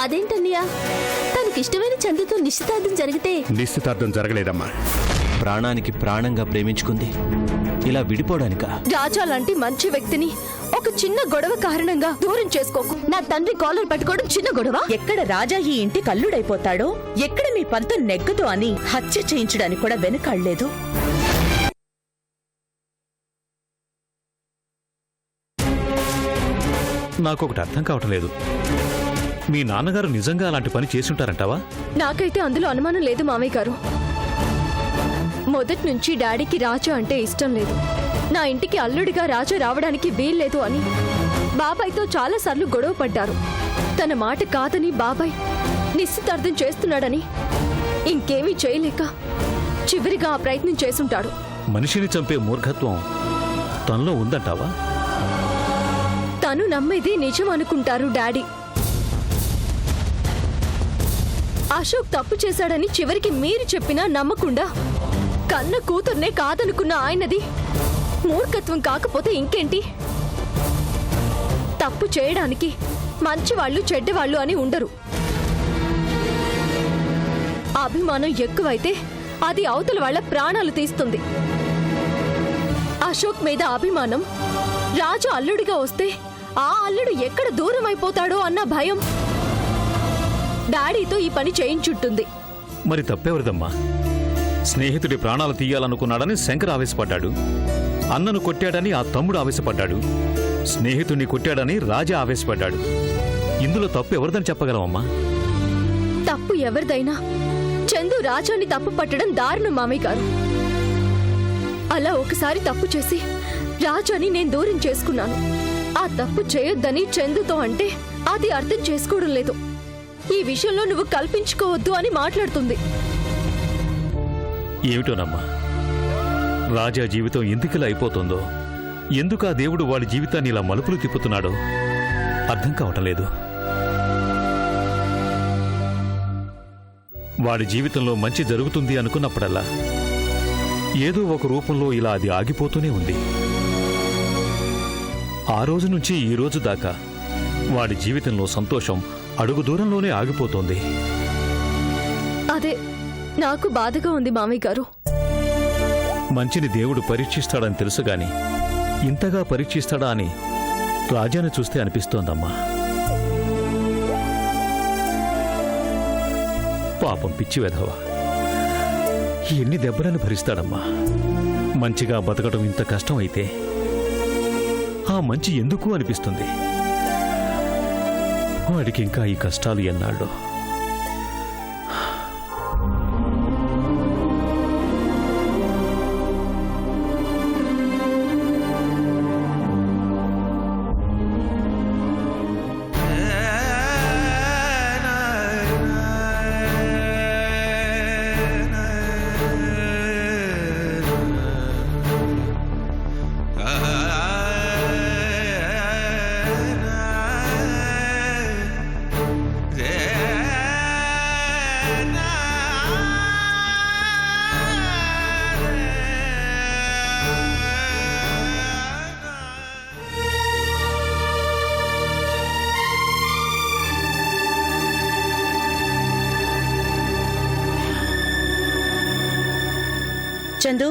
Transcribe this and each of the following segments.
అదేంటన్నయ్యా, తనకిష్టమైన చందుతో నిశ్చితార్థం జరిగితే? నిశ్చితార్థం జరగలేదమ్మా. ప్రాణానికి ప్రాణంగా ప్రేమించుకుంది, ఇలా విడిపోవడానికా? రాజా లాంటి మంచి వ్యక్తిని ఒక చిన్న గొడవ కారణంగా దూరం చేసుకోకు. నా తండ్రి కాలర్ పట్టుకోవడం చిన్న గొడవ? ఎక్కడ రాజా ఈ ఇంటి కల్లుడైపోతాడో, ఎక్కడ మీ పంతం నెగ్గదు అని హత్య చేయించడానికి కూడా వెనుకాడలేదు. నాకొకటి అర్థం కావటం లేదు. మీ నాన్నగారు నిజంగా అలాంటి పని చేసుంటారంటావా? నాకైతే అందులో అనుమానం లేదు మామయ్య గారు. మొదటి నుంచి డాడీకి రాజా అంటే ఇష్టం లేదు. నా ఇంటికి అల్లుడిగా రాజా రావడానికి వీల్లేదు అని బాబాయ్తో చాలాసార్లు గొడవ పడ్డారు. తన మాట కాదని బాబాయ్ నిశ్చితార్థం చేస్తున్నాడని ఇంకేమీ చేయలేక చివరిగా ఆ ప్రయత్నం చేసుంటాడు. మనిషిని చంపే మూర్ఖత్వం తనలో ఉందంటావా? తను నమ్మేది నిజం అనుకుంటారు డాడీ. అశోక్ తప్పు చేశాడని చివరికి మీరు చెప్పినా నమ్మకుండా కన్న కూతుర్నే కాదనుకున్న ఆయనది మూర్ఖత్వం కాకపోతే ఇంకేంటి? తప్పు చేయడానికి మంచివాళ్ళు చెడ్డవాళ్ళు అని ఉండరు. అభిమానం ఎక్కువైతే అది అవతల వాళ్ళ ప్రాణాలు తీస్తుంది. అశోక్ మీద అభిమానం రాజు అల్లుడిగా వస్తే ఆ అల్లుడు ఎక్కడ దూరం అయిపోతాడో అన్న భయం డాడీతో ఈ పని చేయించుంటుంది. మరి తప్పెవరిదమ్మా? స్నేహితుడి ప్రాణాలు తీయాలనుకున్నాడని శంకర్ ఆవేశపడ్డాడు, అన్నను కొట్టాడని ఆ తమ్ముడు ఆవేశపడ్డాడు, స్నేహితుడిని కొట్టాడని రాజా ఆవేశపడ్డాడు. ఇందులో తప్పు ఎవరిదని చెప్పగలవమ్మా? తప్పు ఎవరిదైనా చందు రాజాని తప్పు పట్టడం దారుణం మామయ్య గారు. అలా ఒకసారి తప్పు చేసి రాజాని నేను దూరం చేసుకున్నాను. ఆ తప్పు చేయొద్దని చందుతో అంటే అది అర్థం చేసుకోవడం లేదు. ఈ విషయంలో నువ్వు కల్పించుకోవద్దు అని మాట్లాడుతుంది. ఏమిటోనమ్మా, రాజా జీవితం ఎందుకిలా అయిపోతుందో, ఎందుకు ఆ దేవుడు వాడి జీవితాన్ని ఇలా మలుపులు తిప్పుతున్నాడో అర్థం కావటం లేదు. వాడి జీవితంలో మంచి జరుగుతుంది అనుకున్నప్పుడల్లా ఏదో ఒక రూపంలో ఇలా అది ఆగిపోతూనే ఉంది. ఆ రోజు నుంచి ఈ రోజు దాకా వాడి జీవితంలో సంతోషం అడుగు దూరంలోనే ఆగిపోతోంది. అదే నాకు బాధగా ఉంది మామయ్య గారు. మంచిని దేవుడు పరీక్షిస్తాడని తెలుసుగాని ఇంతగా పరీక్షిస్తాడా అని రాజాను చూస్తే అనిపిస్తోందమ్మా. పాపం పిచ్చి వెధవ ఎన్ని దెబ్బలను భరిస్తాడమ్మా. మంచిగా బతకడం ఇంత కష్టం అయితే ఆ మంచి ఎందుకు అనిపిస్తుంది. వాడికి ఇంకా ఈ కష్టాలు ఎన్నాళ్ళో. చందు,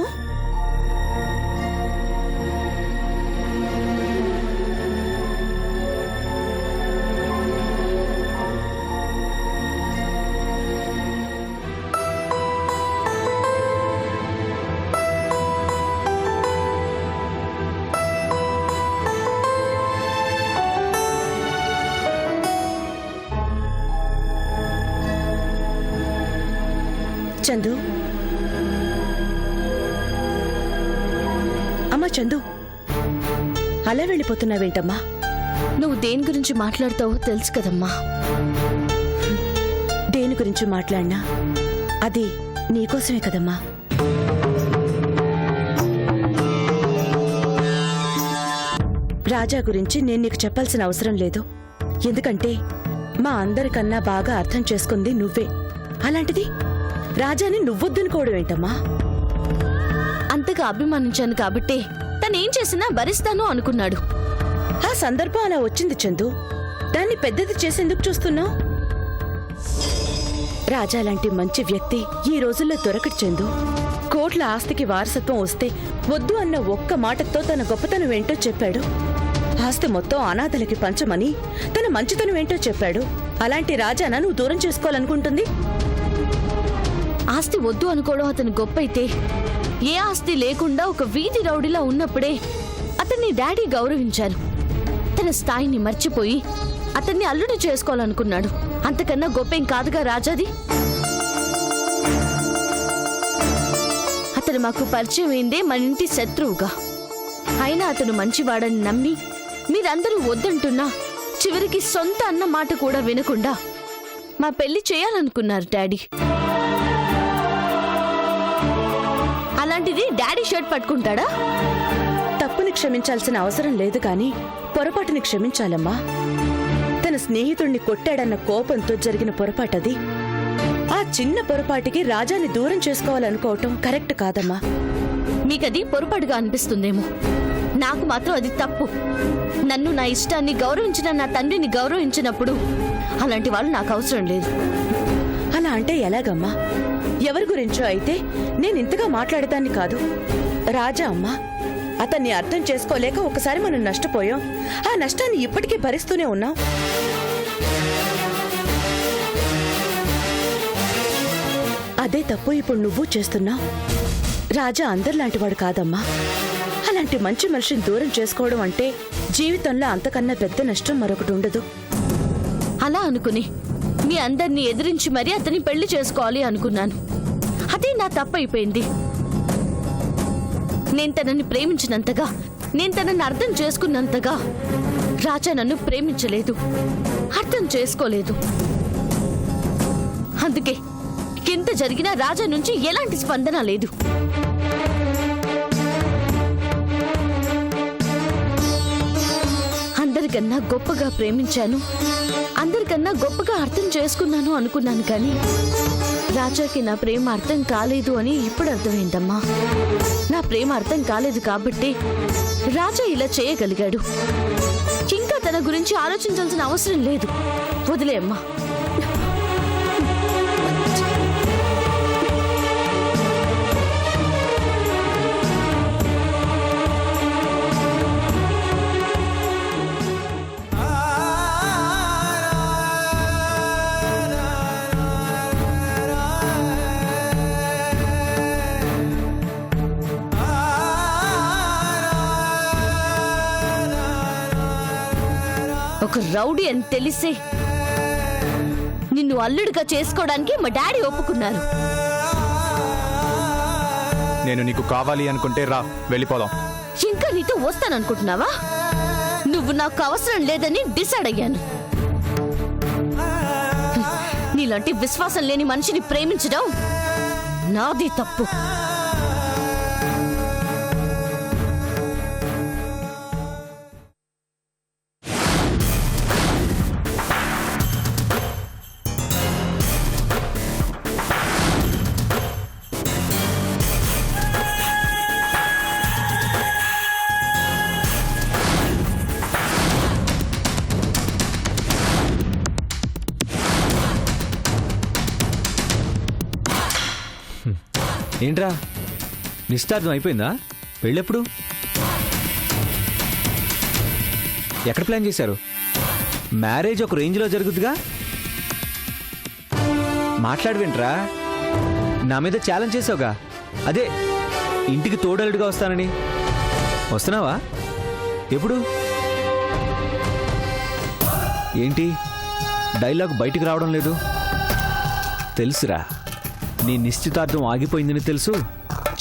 చందు, అమ్మా చందు, అలా వెళ్ళిపోతున్నావేంటమ్మా? నువ్వు దేని గురించి మాట్లాడతావో తెలుసు కదమ్మా. దేని గురించి మాట్లాడినా అది నీకోసమే కదమ్మా. రాజా గురించి నేను నీకు చెప్పాల్సిన అవసరం లేదు. ఎందుకంటే మా అందరికన్నా బాగా అర్థం చేసుకుంది నువ్వే. అలాంటిది రాజాని నువ్వొద్దనుకోవడం ఏంటమ్మా? అంతగా అభిమానించాను కాబట్టి తనేం చేసినా భరిస్తాను అనుకున్నాడు. ఆ సందర్భం అలా వచ్చింది చందు. దాన్ని పెద్దది చేసేందుకు చూస్తున్నావు? రాజా లాంటి మంచి వ్యక్తి ఈ రోజుల్లో దొరకడు చందు. కోట్ల ఆస్తికి వారసత్వం వస్తే వద్దు అన్న ఒక్క మాటతో తన గొప్పతనం ఏంటో చెప్పాడు. ఆస్తి మొత్తం అనాథలకి పంచమని తన మంచితనం ఏంటో చెప్పాడు. అలాంటి రాజానా నువ్వు దూరం చేసుకోవాలనుకుంటుంది? ఆస్తి వద్దు అనుకోవడం అతను గొప్ప అయితే, ఏ ఆస్తి లేకుండా ఒక వీధి రౌడీలా ఉన్నప్పుడే అతన్ని డాడీ గౌరవించారు. తన స్థాయిని మర్చిపోయి అతన్ని అల్లుడు చేసుకోవాలనుకున్నాడు. అంతకన్నా గొప్పేం కాదుగా రాజాది. అతను మాకు పరిచయం అయిందే మన ఇంటి శత్రువుగా. అయినా అతను మంచివాడని నమ్మి మీరందరూ వద్దంటున్నా చివరికి సొంత అన్న మాట కూడా వినకుండా మా పెళ్లి చేయాలనుకున్నారు డాడీ. అలాంటిది డాడీ షర్ట్ పట్టుకుంటాడా? తప్పుని క్షమించాల్సిన అవసరం లేదు కాని పొరపాటుని క్షమించాలమ్మా. తన స్నేహితుణ్ణి కొట్టాడన్న కోపంతో జరిగిన పొరపాటది. ఆ చిన్న పొరపాటికి రాజాని దూరం చేసుకోవాలనుకోవటం కరెక్ట్ కాదమ్మా. మీకది పొరపాటుగా అనిపిస్తుందేమో, నాకు మాత్రం అది తప్పు. నన్ను, నా ఇష్టాన్ని గౌరవించిన నా తండ్రిని గౌరవించినప్పుడు అలాంటి వాళ్ళు నాకు అవసరం లేదు. అలా అంటే ఎలాగమ్మా? ఎవరి గురించో అయితే నేనింతగా మాట్లాడేదాన్ని కాదు. రాజా అమ్మా, అతన్ని అర్థం చేసుకోలేక ఒకసారి మనం నష్టపోయాం. ఆ నష్టాన్ని ఇప్పటికీ భరిస్తూనే ఉన్నాం. అదే తప్పు ఇప్పుడు నువ్వు చేస్తున్నావు. రాజా అందరిలాంటివాడు కాదమ్మా. అలాంటి మంచి మనిషిని దూరం చేసుకోవడం అంటే జీవితంలో అంతకన్నా పెద్ద నష్టం మరొకటి ఉండదు. అలా అనుకుని మీ అందరినీ ఎదిరించి మరీ అతన్ని పెళ్లి చేసుకోవాలి అనుకున్నాను. అదే నా తప్పైపోయింది. నేను తనని ప్రేమించినంతగా, నేను తనని అర్థం చేసుకున్నంతగా రాజా నన్ను ప్రేమించలేదు, అర్థం చేసుకోలేదు. అందుకే ఎంత జరిగినా రాజా నుంచి ఎలాంటి స్పందన లేదు. అందరికన్నా గొప్పగా ప్రేమించాను, అందరికన్నా గొప్పగా అర్థం చేసుకున్నాను అనుకున్నాను. కానీ రాజాకి నా ప్రేమ అర్థం కాలేదు అని ఇప్పుడు అర్థమైందమ్మా. నా ప్రేమ అర్థం కాలేదు కాబట్టి రాజా ఇలా చేయగలిగాడు. ఇంకా తన గురించి ఆలోచించాల్సిన అవసరం లేదు. వదిలే అమ్మా. ఒక రౌడీ అని తెలిసే నిన్ను అల్లుడిగా చేసుకోవడానికి మా డాడీ ఒప్పుకున్నారు. నేను నీకు కావాలి అనుకుంటే రా, వెళ్ళిపోదాం. ఇంకా నీతో వస్తాననుకుంటున్నావా? నువ్వు నాకు అవసరం లేదని డిసైడ్ అయ్యాను. నీలాంటి విశ్వాసం లేని మనిషిని ప్రేమించడం నాది తప్పు. ఏంట్రా, నిశ్చితార్థం అయిపోయిందా? పెళ్ళెప్పుడు? ఎక్కడ ప్లాన్ చేశారు? మ్యారేజ్ ఒక రేంజ్లో జరుగుతుందిగా. మాట్లాడవేంట్రా? నా మీద ఛాలెంజ్ చేసావుగా, అదే ఇంటికి తోడలుడిగా వస్తానని. వస్తున్నావా? ఎప్పుడు? ఏంటి డైలాగ్ బయటికి రావడం లేదు? తెలుసురా, నీ నిశ్చితార్థం ఆగిపోయిందని తెలుసు,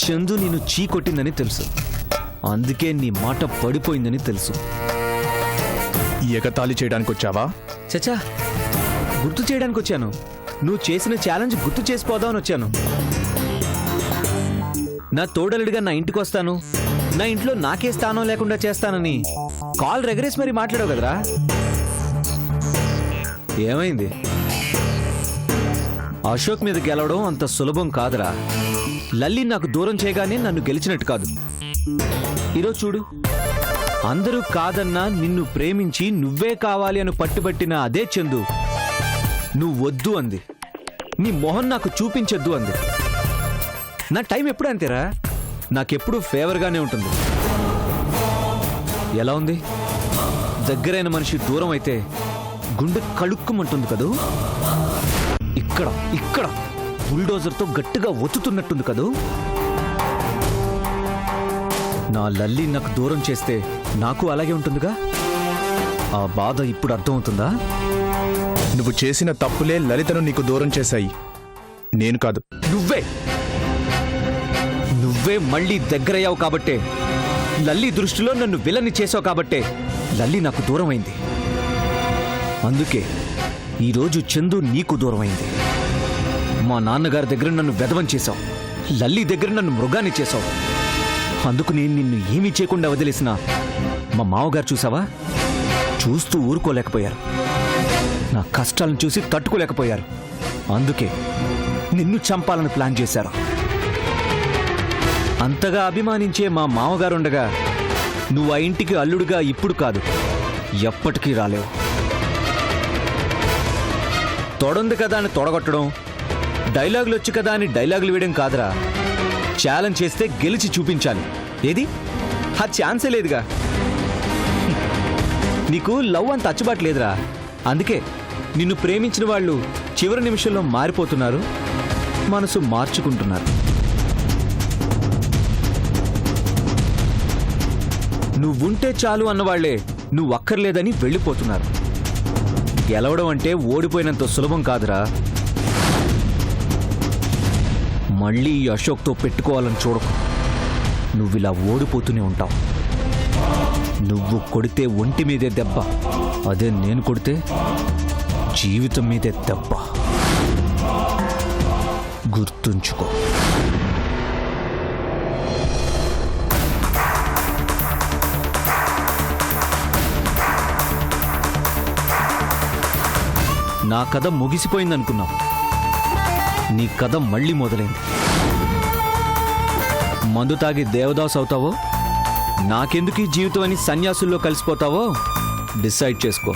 చందు నిన్ను చీ కొట్టిందని తెలుసు, అందుకే నీ మాట పడిపోయిందని తెలుసు. ఎగతాళి చేయడానికి వచ్చావా? చచ్చా, గుర్తు చేయడానికి వచ్చాను. నువ్వు చేసిన ఛాలెంజ్ గుర్తు చేసిపోదామని వచ్చాను. నా తోడలుడిగా నా ఇంటికి వస్తాను, నా ఇంట్లో నాకే స్థానం లేకుండా చేస్తానని కాల్ రెగరేసి మరి మాట్లాడావు కదరా. ఏమైంది? అశోక్ మీద గెలవడం అంత సులభం కాదురా. లల్లి నాకు దూరం చేయగానే నన్ను గెలిచినట్టు కాదు. ఈరోజు చూడు, అందరూ కాదన్నా నిన్ను ప్రేమించి నువ్వే కావాలి అని పట్టుబట్టిన అదే చందు నువ్వు వద్దు అంది. నీ మొహం నాకు చూపించొద్దు అంది. నా టైం ఎప్పుడు అంతేరా, నాకెప్పుడు ఫేవర్గానే ఉంటుంది. ఎలా ఉంది? దగ్గరైన మనిషి దూరం అయితే గుండె కళుక్కుమంటుంది కదూ. ఇక్కడ ఇక్కడ బుల్డోజర్తో గట్టిగా ఒత్తుతున్నట్టుంది కదూ. నా లల్లి నాకు దూరం చేస్తే నాకు అలాగే ఉంటుందిగా. ఆ బాధ ఇప్పుడు అర్థమవుతుందా? నువ్వు చేసిన తప్పులే లలితను నీకు దూరం చేశాయి, నేను కాదు. నువ్వే మళ్ళీ దగ్గరయ్యావు కాబట్టే, లల్లి దృష్టిలో నన్ను విలని చేసావు కాబట్టే లల్లి నాకు దూరం అయింది. అందుకే ఈరోజు చందు నీకు దూరం అయింది. మా నాన్నగారి దగ్గర నన్ను వెధవం చేశావు, లల్లి దగ్గర నన్ను మృగాన్ని చేశావు. అందుకు నేను నిన్ను ఏమీ చేయకుండా వదిలేసిన మా మావగారు చూసావా, చూస్తూ ఊరుకోలేకపోయారు. నా కష్టాలను చూసి తట్టుకోలేకపోయారు. అందుకే నిన్ను చంపాలని ప్లాన్ చేశారు. అంతగా అభిమానించే మా మామగారుండగా నువ్వు ఆ ఇంటికి అల్లుడుగా ఇప్పుడు కాదు, ఎప్పటికీ రాలేవు. తొడంది కదా అని తొడగొట్టడం, డైలాగులు వచ్చి కదా అని డైలాగులు వేయడం కాదురా. ఛాలెంజ్ చేస్తే గెలిచి చూపించాలి. ఏది? ఆ ఛాన్సే లేదుగా. నీకు లవ్ అంత అచ్చుబాటు లేదురా. అందుకే నిన్ను ప్రేమించిన వాళ్ళు చివరి నిమిషంలో మారిపోతున్నారు, మనసు మార్చుకుంటున్నారు. నువ్వుంటే చాలు అన్నవాళ్లే నువ్వు అక్కర్లేదని వెళ్ళిపోతున్నారు. గెలవడం అంటే ఓడిపోయినంత సులభం కాదురా. మళ్ళీ ఈ అశోక్తో పెట్టుకోవాలని చూడకు. నువ్విలా ఓడిపోతూనే ఉంటావు. నువ్వు కొడితే ఒంటి మీదే దెబ్బ, అదే నేను కొడితే జీవితం మీదే దెబ్బ. గుర్తుంచుకో. నా కథ ముగిసిపోయిందనుకున్నావు, నీ కథ మళ్ళీ మొదలైంది. మందు తాగి దేవదాస్ అవుతావో, నాకెందుకు ఈ జీవితం అని సన్యాసుల్లో కలిసిపోతావో డిసైడ్ చేసుకో.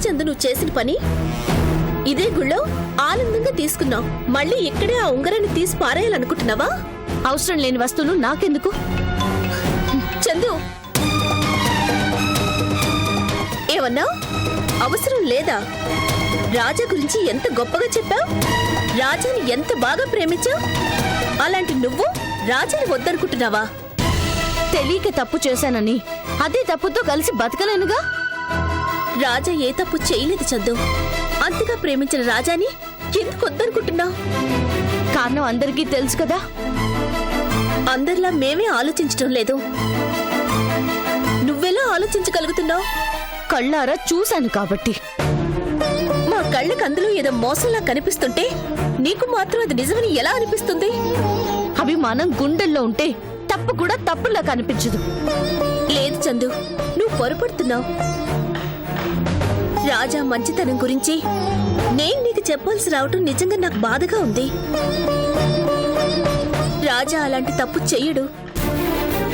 చందు నువ్వు చేసిన పని ఇదే గుళ్ళో ఆనందంగా తీసుకున్నావు. మళ్ళీ ఇక్కడే ఆ ఉంగరాన్ని తీసి పారేయాలనుకుంటున్నావా? అవసరం లేని వస్తువులు నాకెందుకు? చందు, ఏమన్నా అవసరం లేదా? రాజా గురించి ఎంత గొప్పగా చెప్పావు, రాజాని ఎంత బాగా ప్రేమించావు. అలాంటి నువ్వు రాజాని వద్దనుకుంటున్నావా? తెలియక తప్పు చేశానని అదే తప్పుతో కలిసి బతకలేనుగా. రాజా ఏ తప్పు చేయలేదు చందు. అంతగా ప్రేమించిన రాజాని ఎందుకు వద్దనుకుంటున్నావు? కారణం అందరికీ తెలుసు కదా. అందరిలా మేమే ఆలోచించడం లేదు. నువ్వెలా ఆలోచించగలుగుతున్నావు? కళ్ళారా చూశాను కాబట్టి. మా కళ్ళకి అందులో ఏదో మోసంలా కనిపిస్తుంటే నీకు మాత్రం అది నిజమని ఎలా అనిపిస్తుంది? అభిమానం గుండెల్లో ఉంటే తప్పు కూడా తప్పులా కనిపించదు. లేదు చందు, నువ్వు పొరపడుతున్నావు. రాజా మంచితనం గురించి నేను నీకు చెప్పాల్సి రావటం నిజంగా నాకు బాధగా ఉంది. రాజా అలాంటి తప్పు చెయ్యడు.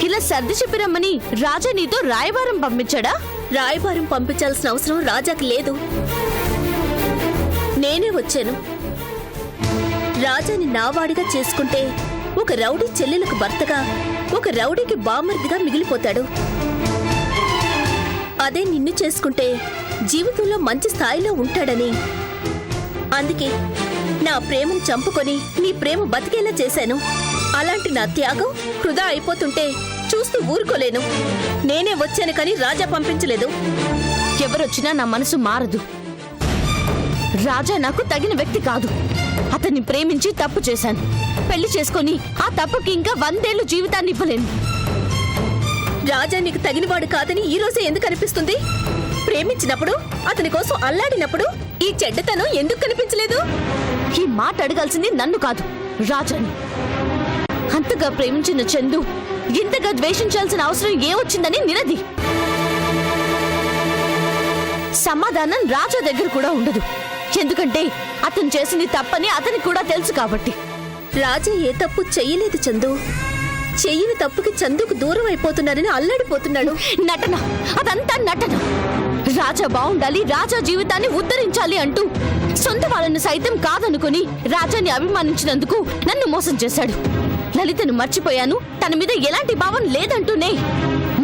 ఇలా సర్ది చెప్పిరమ్మని రాజా నీతో రాయబారం పంపించాడా? రాయబారం పంపించాల్సిన అవసరం రాజాకి లేదు. నేనే వచ్చాను. రాజాని నావాడిగా చేసుకుంటే ఒక రౌడీ చెల్లెలకు భర్తగా, ఒక రౌడీకి బామర్దిగా మిగిలిపోతాడు. అదే నిన్ను చేసుకుంటే జీవితంలో మంచి స్థాయిలో ఉంటాడని. అందుకే నా ప్రేమను చంపుకొని నీ ప్రేమ బతికేలా చేశాను. అలాంటి నా త్యాగం వృధా అయిపోతుంటే చూస్తూ ఊరుకోలేను. నేనే వచ్చాను కానీ రాజా పంపించలేదు. ఎవరొచ్చినా నా మనసు మారదు. రాజా నాకు తగిన వ్యక్తి కాదు. అతన్ని ప్రేమించి తప్పు చేశాను. పెళ్లి చేసుకొని ఆ తప్పుకి ఇంకా 100 ఏళ్లు జీవితాన్ని ఇవ్వలేను. రాజా నీకు తగినవాడు కాదని ఈ రోజే ఎందుకు అనిపిస్తుంది? ప్రేమించినప్పుడు, అతని కోసం అల్లాడినప్పుడు ఈ చెడ్డతనం ఎందుకు కనిపించలేదు? ఈ మాట అడగాల్సింది నన్ను కాదు, రాజాని. అంతగా ప్రేమించిన చందు ఇంతగా ద్వేషించాల్సిన అవసరం ఏమొచ్చిందని నిలది. సమాధానం రాజా దగ్గర కూడా ఉండదు. ఎందుకంటే అతను చేసింది తప్పని అతనికి కూడా తెలుసు కాబట్టి. రాజా ఏ తప్పు చెయ్యలేదు చందు. చెయ్యని తప్పుకి చందుకు దూరం అయిపోతున్నాడని అల్లాడిపోతున్నాడు. నటన, అదంతా నటన. రాజా బాగుండాలి, రాజా జీవితాన్ని ఉద్ధరించాలి అంటూ సొంత వాళ్ళను సైతం కాదనుకుని రాజాని అభిమానించినందుకు నన్ను మోసం చేశాడు. లలితను మర్చిపోయాను, తన మీద ఎలాంటి భావం లేదంటూనే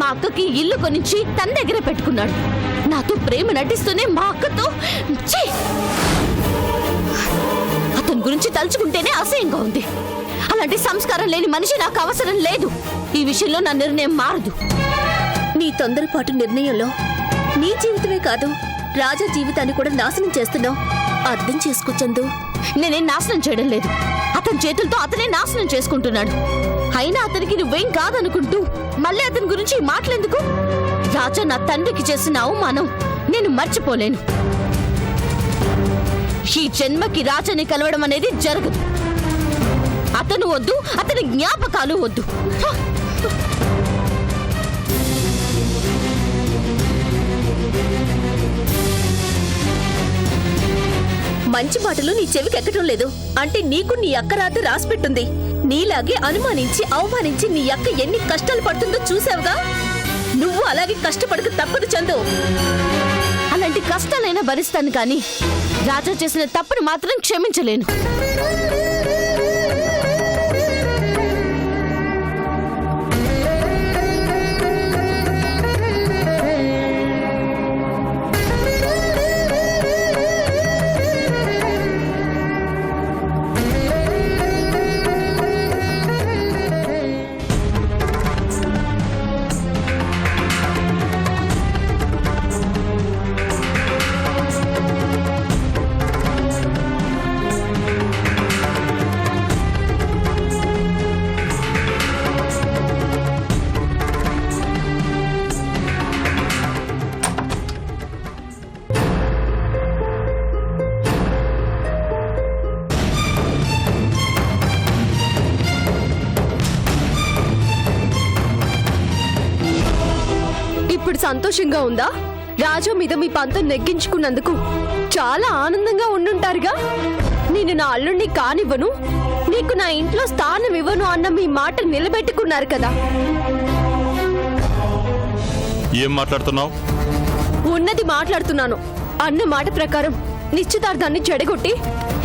మా అక్కకి ఇల్లు కొనిచ్చి తన దగ్గర పెట్టుకున్నాడు. నాతో ప్రేమ నటిస్తూనే మా అక్కతో ఛీ! అతని గురించి తలుచుకుంటేనే అసహ్యంగా ఉంది. అలాంటి సంస్కారం లేని మనిషి నాకు అవసరం లేదు. ఈ విషయంలో నా నిర్ణయం మారదు. నీ తొందరపాటు నిర్ణయంలో నీ జీవితమే కాదు, రాజా జీవితాన్ని కూడా నాశనం చేస్తున్నావు. అర్థం చేసుకో చందు. నేనేం నాశనం చేయడం లేదు. అతని చేతులతో అతనే నాశనం చేసుకుంటున్నాడు. అయినా అతనికి నువ్వేం కాదనుకుంటూ మళ్ళీ అతని గురించి మాటలెందుకు? రాజా నా తండ్రికి చేసిన అవమానం నేను మర్చిపోలేను. ఈ జన్మకి రాజాని కలవడం అనేది జరగదు. అతను వద్దు, అతని జ్ఞాపకాలు వద్దు. మంచి మాటలు నీ చెవికి ఎక్కడం లేదు అంటే నీకు నీ అక్క రాత రాసిపెట్టుంది. నీలాగే అనుమానించి అవమానించి నీ అక్క ఎన్ని కష్టాలు పడుతుందో చూసావుగా. నువ్వు అలాగే కష్టపడక తప్పదు చందు. అలాంటి కష్టాలైనా భరిస్తాను కానీ రాజా చేసిన తప్పును మాత్రం క్షమించలేను. ఇప్పుడు సంతోషంగా ఉందా? రాజా మీద మీ పంతం నెగ్గించుకున్నందుకు చాలా ఆనందంగా ఉండుంటారుగా. నేను నా అల్లుణ్ణి కానివ్వను, నీకు నా ఇంట్లో స్థానం ఇవ్వను అన్న మీ మాట నిలబెట్టుకున్నారు కదా. ఏం మాట్లాడుతున్నావు? ఉన్నది మాట్లాడుతున్నాను. అన్న మాట ప్రకారం నిశ్చితార్థాన్ని చెడగొట్టి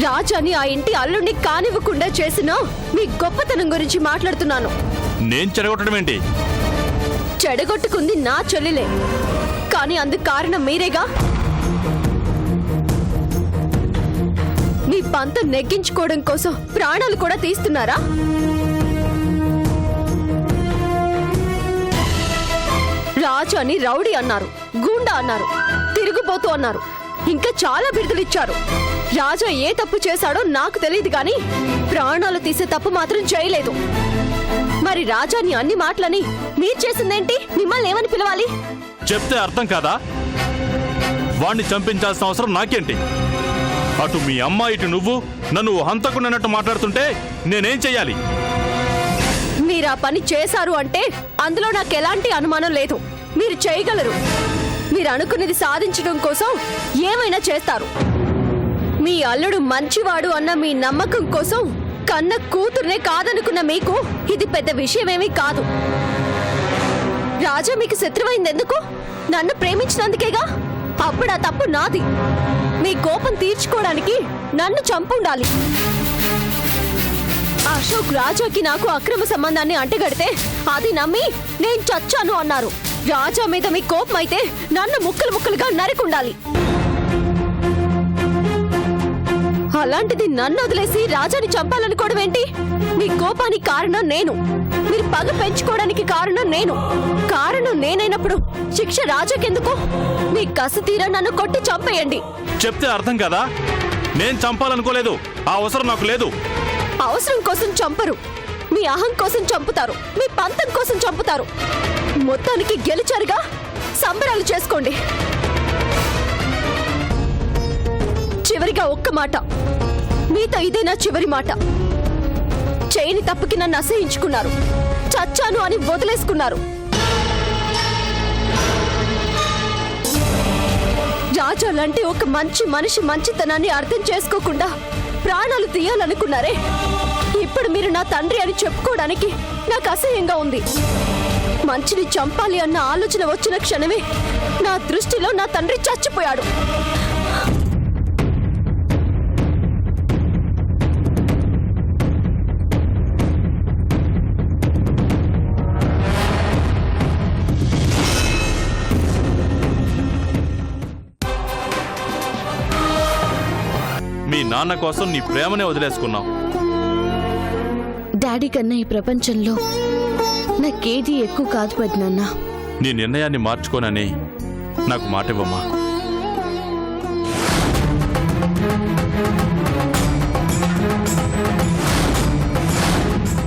రాజాని ఆ ఇంటి అల్లుణ్ణి కానివ్వకుండా చేసిన మీ గొప్పతనం గురించి మాట్లాడుతున్నాను. నేను చెడగొట్టడం ఏంటి? చెడగొట్టుకుంది నా చెల్లెలే, కానీ అందుకు కారణం మీరేగా. మీ పంతం నెగ్గించుకోవడం కోసం ప్రాణాలు కూడా తీస్తున్నారా? రాజాని రౌడీ అన్నారు, గూండా అన్నారు, తిరుగుబోతూ అన్నారు, ఇంకా చాలా బిరుదులిచ్చారు. రాజా ఏ తప్పు చేశాడో నాకు తెలియదు గాని ప్రాణాలు తీసే తప్పు మాత్రం చేయలేదు. మరి రాజాని అన్ని మాటలని మీరు చేసిందేంటి? మిమ్మల్ని ఏమని పిలవాలి? చెప్తే అర్థం కాదా? వాణ్ణి చంపించాల్సిన అవసరం నాకేంటి? అటు మీ అమ్మ ఇటు నువ్వు నన్ను హంతకున్నట్టు మాట్లాడుతుంటే నేనేం చెయ్యాలి? మీరు ఆ పని చేశారు అంటే అందులో నాకు ఎలాంటి అనుమానం లేదు. మీరు చేయగలరు. మీరు అనుకున్నది సాధించడం కోసం ఏమైనా చేస్తారు. మీ అల్లుడు మంచివాడు అన్న మీ నమ్మకం కోసం కన్న కూతుర్నే కాదనుకున్న మీకు ఇది పెద్ద విషయమేమీ కాదు. రాజా మీకు శత్రువైందెందుకు? నన్ను ప్రేమించినందుకేగా. అప్పుడు ఆ తప్పు నాది. మీ కోపం తీర్చుకోవడానికి నన్ను చంపుండాలి. అశోక్ రాజాకి నాకు అక్రమ సంబంధాన్ని అంటగడితే అది నమ్మి నేను చచ్చాను అన్నారు. రాజా మీద మీ కోపం అయితే నన్ను ముక్కలు ముక్కలుగా నరికుండాలి. అలాంటిది నన్ను వదిలేసి రాజాని చంపాలనుకోవడం ఏంటి? మీ కోపానికి కారణం నేను. మీరు పగ పెంచుకోవడానికి కారణం నేను. కారణం నేనైనప్పుడు శిక్ష రాజాకెందుకు? మీ కసి తీరా నన్ను కొట్టి చంపేయండి. చెప్తే అర్థం కదా? నేను చంపాలనుకోలేదు. ఆ అవసరం నాకు లేదు. అవసరం కోసం చంపరు. మీ అహం కోసం చంపుతారు. మీ పంతం కోసం చంపుతారు. మొత్తానికి గెలిచారుగా, సంబరాలు చేసుకోండి. చివరిగా ఒక్క మాట, మీతో ఇదే నా చివరి మాట. చేయని తప్పుకి నన్ను అసహించుకున్నారు. చచ్చాను అని వదిలేసుకున్నారు. రాజా లాంటి ఒక మంచి మనిషి మంచితనాన్ని అర్థం చేసుకోకుండా ప్రాణాలు తీయాలనుకున్నారే. ఇప్పుడు మీరు నా తండ్రి అని చెప్పుకోవడానికి నాకు అసహ్యంగా ఉంది. మంచిని చంపాలి అన్న ఆలోచన వచ్చిన క్షణమే నా దృష్టిలో నా తండ్రి చచ్చిపోయాడు. మీ నాన్న కోసం నీ ప్రేమనే వదిలేసుకున్నావు. డాడీ కన్నా ఈ ప్రపంచంలో నాకేది ఎక్కువ కాదు పెద్దనాన్న. నీ నిర్ణయాన్ని మార్చుకోనని నాకు మాట ఇవ్వమ్మా.